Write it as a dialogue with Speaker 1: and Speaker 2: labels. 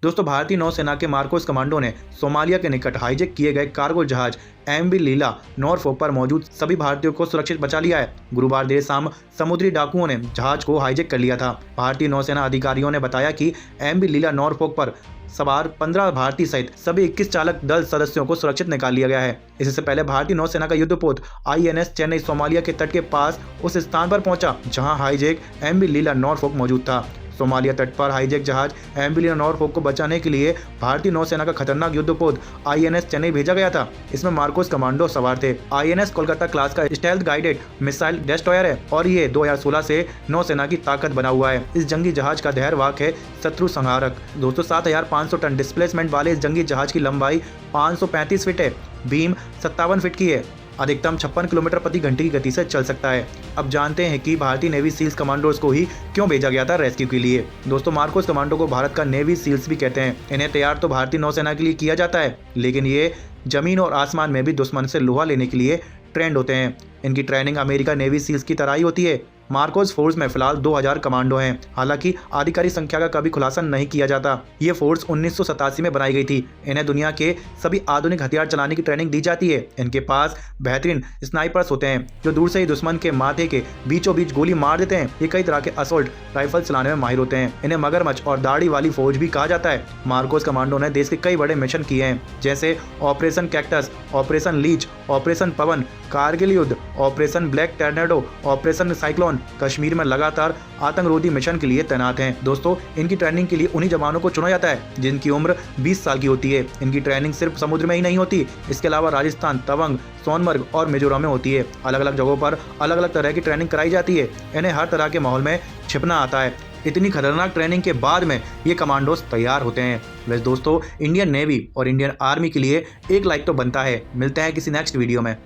Speaker 1: दोस्तों भारतीय नौसेना के मार्कोस कमांडो ने सोमालिया के निकट हाईजैक किए गए कार्गो जहाज MV लीला नॉरफॉक पर मौजूद सभी भारतीयों को सुरक्षित बचा लिया है। गुरुवार देर शाम समुद्री डाकुओं ने जहाज को हाईजैक कर लिया था। भारतीय नौसेना अधिकारियों ने बताया कि MV लीला नॉरफॉक पर सवार 15 भारतीय सहित सभी 21 चालक दल सदस्यों को सुरक्षित निकाल लिया गया है। इससे पहले भारतीय नौसेना का युद्धपोत INS चेन्नई सोमालिया के तट के पास उस स्थान पर पहुंचा जहां हाईजैक MV लीला नॉरफॉक मौजूद था। सोमालिया तट पर हाईजैक जहाज MV लीला नॉरफॉक को बचाने के लिए भारतीय नौसेना का खतरनाक युद्धपोत INS चेन्नई भेजा गया था। इसमें मार्कोस कमांडो सवार थे। INS कोलकाता क्लास का स्टेल्थ गाइडेड मिसाइल डेस्ट्रॉयर है और ये 2016 से नौसेना की ताकत बना हुआ है। इस जंगी जहाज का धैर्यवाहक है शत्रु संहारक। दोस्तों 7,500 टन डिस्प्लेसमेंट वाले इस जंगी जहाज की लंबाई 535 फीट है, बीम 57 फीट की है, अधिकतम 56 किलोमीटर प्रति घंटे की गति से चल सकता है। अब जानते हैं कि भारतीय नेवी सील्स कमांडोज को ही क्यों भेजा गया था रेस्क्यू के लिए। दोस्तों मार्कोस कमांडो को भारत का नेवी सील्स भी कहते हैं। इन्हें तैयार तो भारतीय नौसेना के लिए किया जाता है, लेकिन ये जमीन और आसमान में भी दुश्मन से लोहा लेने के लिए ट्रेंड होते हैं। इनकी ट्रेनिंग अमेरिका नेवी सील्स की तरह ही होती है। मार्कोस फोर्स में फिलहाल 2000 कमांडो हैं। हालांकि आधिकारिक संख्या का कभी खुलासा नहीं किया जाता। ये फोर्स 1987 में बनाई गई थी। इन्हें दुनिया के सभी आधुनिक हथियार चलाने की ट्रेनिंग दी जाती है। इनके पास बेहतरीन स्नाइपर्स होते हैं जो दूर से ही दुश्मन के माथे के बीचों बीच गोली मार देते हैं। ये कई तरह के असोल्ट राइफल चलाने में माहिर होते हैं। इन्हें मगरमच्छ और दाढ़ी वाली फौज भी कहा जाता है। मार्कोस कमांडो ने देश के कई बड़े मिशन किए हैं, जैसे operation cactus, operation leech, operation Pawan, Kargil युद्ध, operation black tornado, operation cyclone. Kashmir में लगातार आतंकरोधी मिशन के लिए तैनात हैं। दोस्तों इनकी ट्रेनिंग के लिए उन्हीं जवानों को चुना जाता है जिनकी उम्र 20 साल की होती है। इनकी ट्रेनिंग सिर्फ समुद्र में ही नहीं होती, इसके अलावा राजस्थान, तवांग, सोनमर्ग और मिजोरम में होती है। अलग अलग जगहों पर अलग अलग तरह की ट्रेनिंग कराई जाती है। इन्हें हर तरह के माहौल में छिपना आता है। इतनी खतरनाक ट्रेनिंग के बाद में ये कमांडोज तैयार होते हैं। वैसे दोस्तों इंडियन नेवी और इंडियन आर्मी के लिए एक लाइक तो बनता है। मिलते हैं किसी नेक्स्ट वीडियो में।